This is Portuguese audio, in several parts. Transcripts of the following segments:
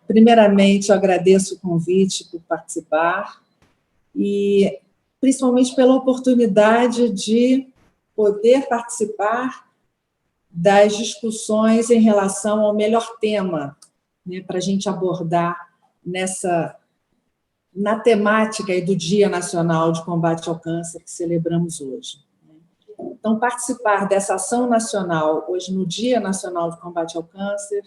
Primeiramente, eu agradeço o convite por participar e, principalmente, pela oportunidade de poder participar das discussões em relação ao melhor tema, né, para a gente abordar na temática aí do Dia Nacional de Combate ao Câncer que celebramos hoje. Então, participar dessa ação nacional hoje no Dia Nacional de Combate ao Câncer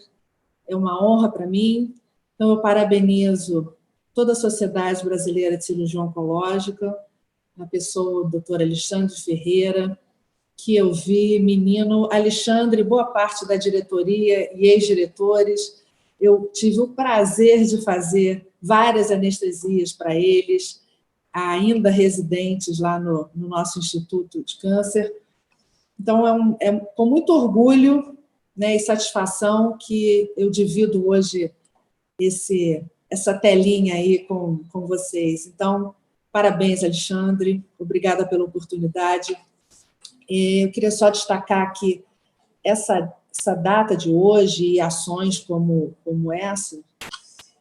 é uma honra para mim. Então, eu parabenizo toda a Sociedade Brasileira de Cirurgia Oncológica, a pessoa do Dr. Alexandre Ferreira, que eu vi, menino Alexandre, boa parte da diretoria e ex-diretores. Eu tive o prazer de fazer várias anestesias para eles, ainda residentes lá no nosso Instituto de Câncer. Então, é com muito orgulho, né, e satisfação que eu divido hoje essa telinha aí com vocês. Então, parabéns, Alexandre, obrigada pela oportunidade. Eu queria só destacar que essa data de hoje e ações como essa,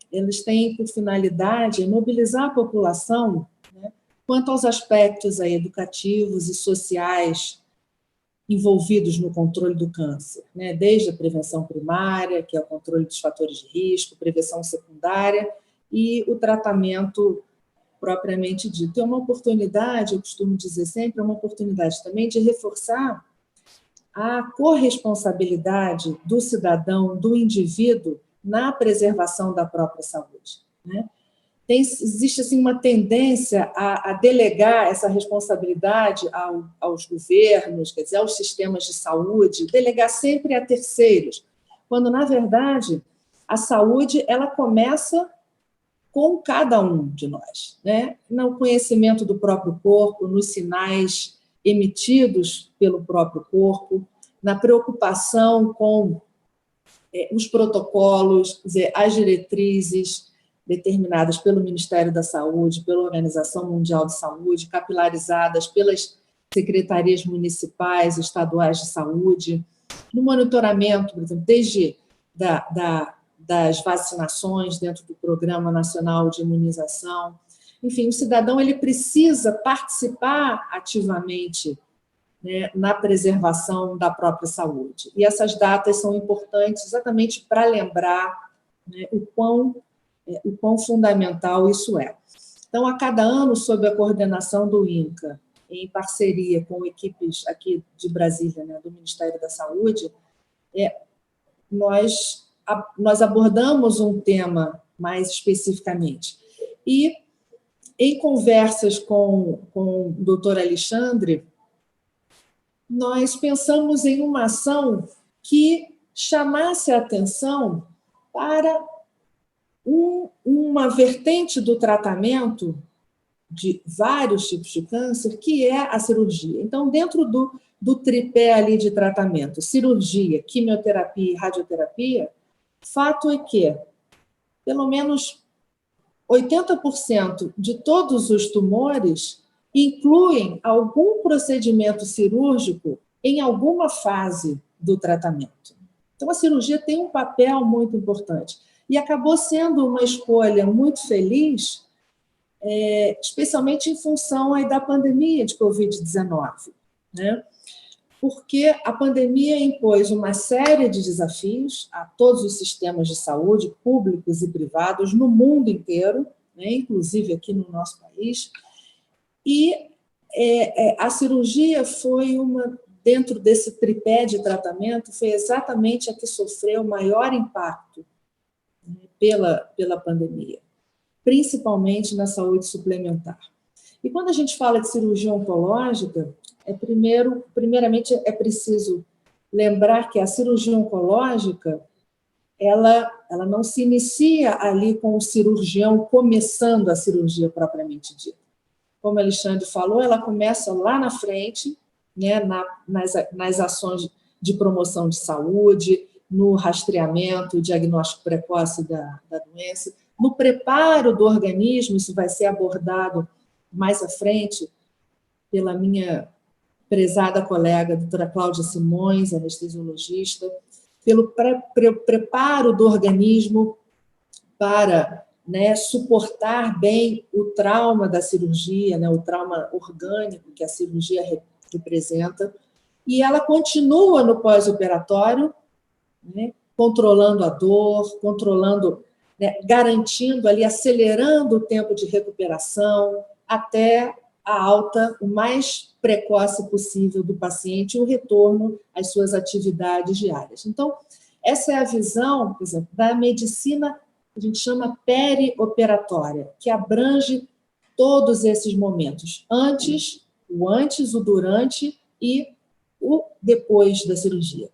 eles têm por finalidade mobilizar a população, né, quanto aos aspectos aí educativos e sociais envolvidos no controle do câncer, né, desde a prevenção primária, que é o controle dos fatores de risco, prevenção secundária e o tratamento propriamente dito. É uma oportunidade, eu costumo dizer sempre, é uma oportunidade também de reforçar a corresponsabilidade do cidadão, do indivíduo, na preservação da própria saúde, né? Existe assim, uma tendência a delegar essa responsabilidade aos governos, quer dizer, aos sistemas de saúde, delegar sempre a terceiros, quando, na verdade, a saúde ela começa com cada um de nós, né? No conhecimento do próprio corpo, nos sinais emitidos pelo próprio corpo, na preocupação com os protocolos, quer dizer, as diretrizes determinadas pelo Ministério da Saúde, pela Organização Mundial de Saúde, capilarizadas pelas secretarias municipais, estaduais de saúde, no monitoramento, por exemplo, desde das vacinações dentro do Programa Nacional de Imunização. Enfim, o cidadão ele precisa participar ativamente, né, na preservação da própria saúde. E essas datas são importantes exatamente para lembrar, né, o quão fundamental isso é. Então, a cada ano, sob a coordenação do INCA, em parceria com equipes aqui de Brasília, né, do Ministério da Saúde, nós abordamos um tema mais especificamente. E, em conversas com o doutor Alexandre, nós pensamos em uma ação que chamasse a atenção para uma vertente do tratamento de vários tipos de câncer, que é a cirurgia. Então, dentro do tripé ali de tratamento, cirurgia, quimioterapia e radioterapia, fato é que, pelo menos 80% de todos os tumores incluem algum procedimento cirúrgico em alguma fase do tratamento. Então, a cirurgia tem um papel muito importante. E acabou sendo uma escolha muito feliz, especialmente em função aí da pandemia de Covid-19, né? Porque a pandemia impôs uma série de desafios a todos os sistemas de saúde, públicos e privados, no mundo inteiro, né, inclusive aqui no nosso país, e a cirurgia foi dentro desse tripé de tratamento, foi exatamente a que sofreu o maior impacto, né, pela pandemia, principalmente na saúde suplementar. E quando a gente fala de cirurgia oncológica, primeiramente é preciso lembrar que a cirurgia oncológica ela não se inicia ali com o cirurgião começando a cirurgia propriamente dita. Como o Alexandre falou, ela começa lá na frente, né, nas ações de promoção de saúde, no rastreamento e diagnóstico precoce da doença, no preparo do organismo, isso vai ser abordado mais à frente pela minha prezada colega, a doutora Cláudia Simões, anestesiologista. pelo preparo do organismo para, né, suportar bem o trauma da cirurgia, né, o trauma orgânico que a cirurgia representa, e ela continua no pós-operatório, né, controlando a dor, controlando, né, garantindo ali, acelerando o tempo de recuperação até a alta o mais precoce possível do paciente e o retorno às suas atividades diárias. Então, essa é a visão, por exemplo, da medicina que a gente chama perioperatória, que abrange todos esses momentos, o antes, o durante e o depois da cirurgia.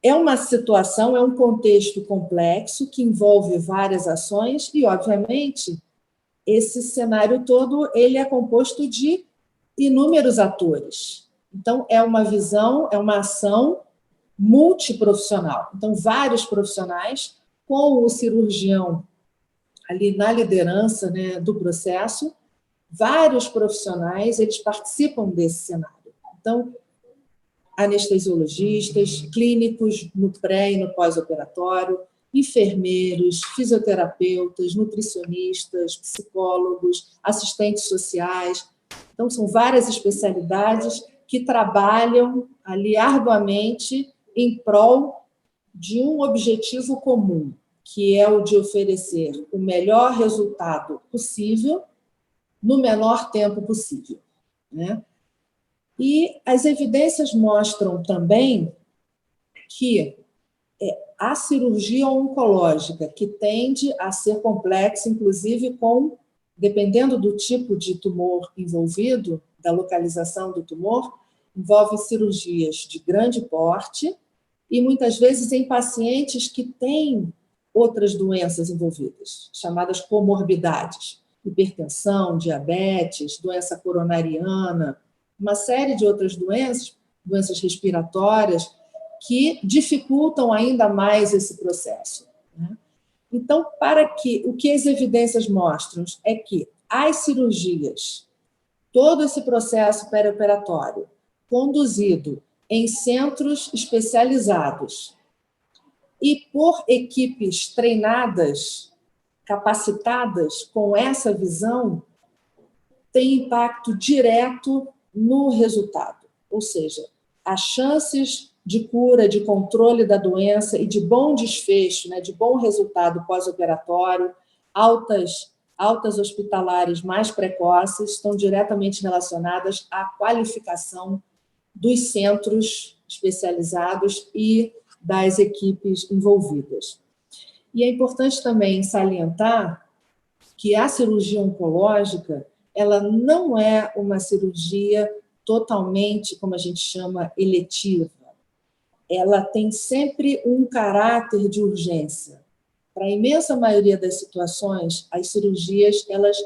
É uma situação, é um contexto complexo que envolve várias ações e, obviamente, esse cenário todo ele é composto de inúmeros atores. Então, é uma visão, é uma ação multiprofissional. Então, vários profissionais, com o cirurgião ali na liderança, né, do processo, vários profissionais, eles participam desse cenário. Então, anestesiologistas, clínicos no pré e no pós-operatório, enfermeiros, fisioterapeutas, nutricionistas, psicólogos, assistentes sociais. Então, são várias especialidades que trabalham ali arduamente em prol de um objetivo comum, que é o de oferecer o melhor resultado possível no menor tempo possível, né? E as evidências mostram também que a cirurgia oncológica, que tende a ser complexa, inclusive dependendo do tipo de tumor envolvido, da localização do tumor, envolve cirurgias de grande porte e, muitas vezes, em pacientes que têm outras doenças envolvidas, chamadas comorbidades, hipertensão, diabetes, doença coronariana, uma série de outras doenças respiratórias, que dificultam ainda mais esse processo, né? Então, o que as evidências mostram é que as cirurgias, todo esse processo perioperatório, conduzido em centros especializados e por equipes treinadas, capacitadas com essa visão, tem impacto direto no resultado, ou seja, as chances de cura, de controle da doença e de bom desfecho, né, de bom resultado pós-operatório, altas hospitalares mais precoces, estão diretamente relacionadas à qualificação dos centros especializados e das equipes envolvidas. E é importante também salientar que a cirurgia oncológica, ela não é uma cirurgia totalmente, como a gente chama, eletiva. Ela tem sempre um caráter de urgência. Para a imensa maioria das situações, as cirurgias elas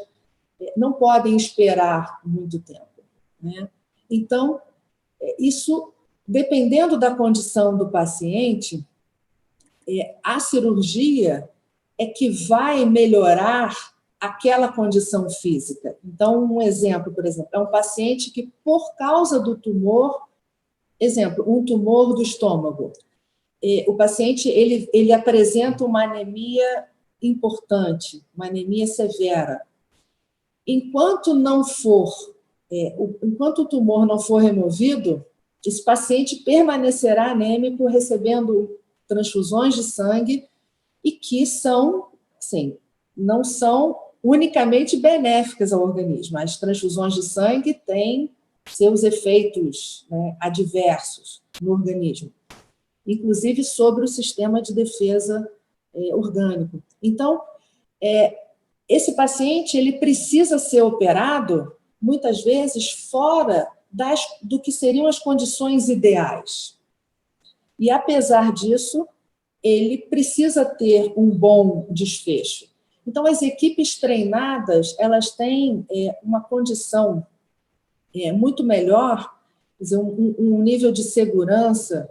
não podem esperar muito tempo, né? Então, isso, dependendo da condição do paciente, a cirurgia é que vai melhorar aquela condição física. Então, um exemplo, por exemplo, é um paciente que, por causa do tumor, exemplo, um tumor do estômago, o paciente ele apresenta uma anemia importante, uma anemia severa. Enquanto o tumor não for removido, esse paciente permanecerá anêmico, recebendo transfusões de sangue e que são, assim, não são unicamente benéficas ao organismo. As transfusões de sangue têm seus efeitos, né, adversos no organismo, inclusive sobre o sistema de defesa orgânico. Então, esse paciente ele precisa ser operado, muitas vezes, fora do que seriam as condições ideais. E, apesar disso, ele precisa ter um bom desfecho. Então, as equipes treinadas, elas têm uma condição muito melhor, quer dizer, um nível de segurança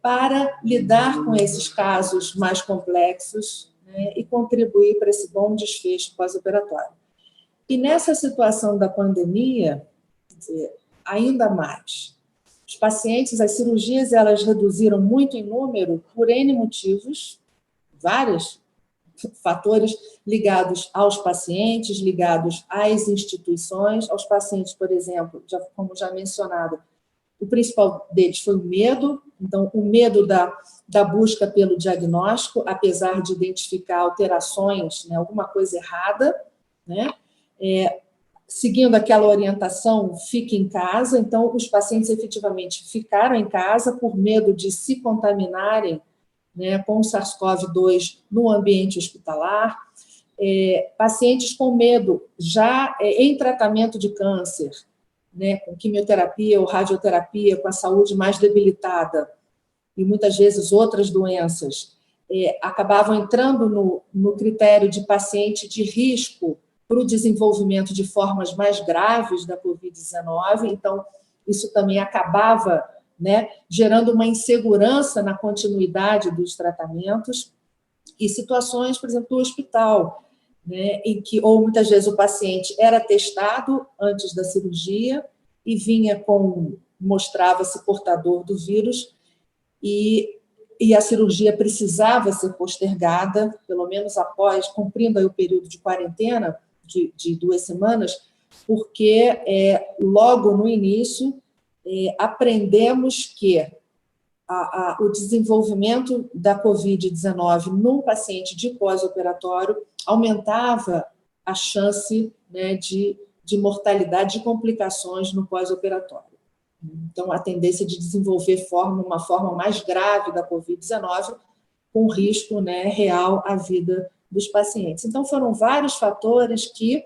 para lidar com esses casos mais complexos, né, e contribuir para esse bom desfecho pós-operatório. E nessa situação da pandemia, ainda mais, Os pacientes, as cirurgias, elas reduziram muito em número por N motivos, vários fatores ligados aos pacientes, ligados às instituições. Aos pacientes, por exemplo, como já mencionado, o principal deles foi o medo. Então, o medo da busca pelo diagnóstico, apesar de identificar alterações, né, alguma coisa errada, né? Seguindo aquela orientação, fique em casa. Então, os pacientes efetivamente ficaram em casa por medo de se contaminarem, né, com o SARS-CoV-2 no ambiente hospitalar. Pacientes com medo, já em tratamento de câncer, né, com quimioterapia ou radioterapia, com a saúde mais debilitada, e muitas vezes outras doenças, acabavam entrando no critério de paciente de risco para o desenvolvimento de formas mais graves da Covid-19. Então, isso também acabava, né, gerando uma insegurança na continuidade dos tratamentos, e situações, por exemplo, do hospital, né, em que, ou muitas vezes, o paciente era testado antes da cirurgia e mostrava-se portador do vírus, e a cirurgia precisava ser postergada, pelo menos após, cumprindo aí o período de quarentena de 2 semanas, porque logo no início aprendemos que o desenvolvimento da Covid-19 num paciente de pós-operatório aumentava a chance, né, de mortalidade, de complicações no pós-operatório. Então, a tendência de desenvolver uma forma mais grave da Covid-19, com risco, né, real à vida dos pacientes. Então, foram vários fatores que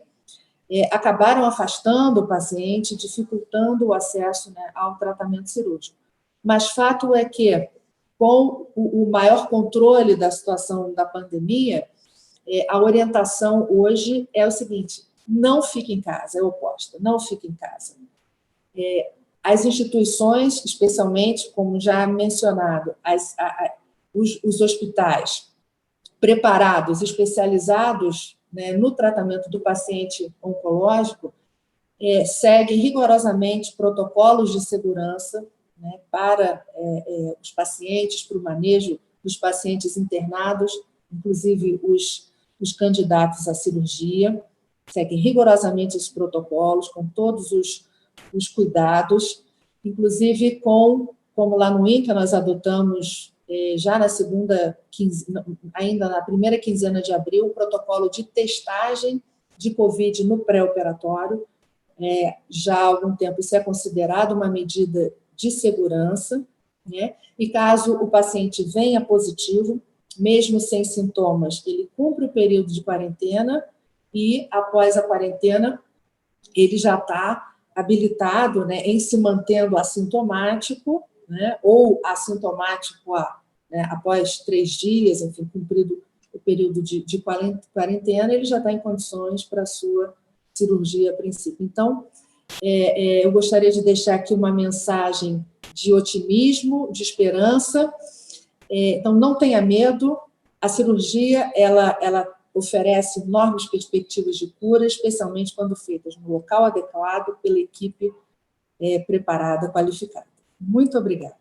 acabaram afastando o paciente, dificultando o acesso, né, ao tratamento cirúrgico. Mas fato é que, com o maior controle da situação da pandemia, a orientação hoje é o seguinte: não fique em casa, é oposta, não fique em casa. As instituições, especialmente, como já mencionado, os hospitais preparados, especializados, né, no tratamento do paciente oncológico, seguem rigorosamente protocolos de segurança, né, para os pacientes, para o manejo dos pacientes internados, inclusive os candidatos à cirurgia, seguem rigorosamente esses protocolos, com todos os cuidados, inclusive como lá no INCA nós adotamos já ainda na primeira quinzena de abril, o protocolo de testagem de Covid no pré-operatório. Já há algum tempo isso é considerado uma medida de segurança, né? E caso o paciente venha positivo, mesmo sem sintomas, ele cumpre o período de quarentena e, após a quarentena, ele já está habilitado, né, em se mantendo assintomático, né, ou assintomático após 3 dias, enfim, cumprido o período de quarentena, ele já está em condições para a sua cirurgia a princípio. Então, eu gostaria de deixar aqui uma mensagem de otimismo, de esperança. Então, não tenha medo, a cirurgia, ela oferece enormes perspectivas de cura, especialmente quando feitas no local adequado, pela equipe preparada, qualificada. Muito obrigada.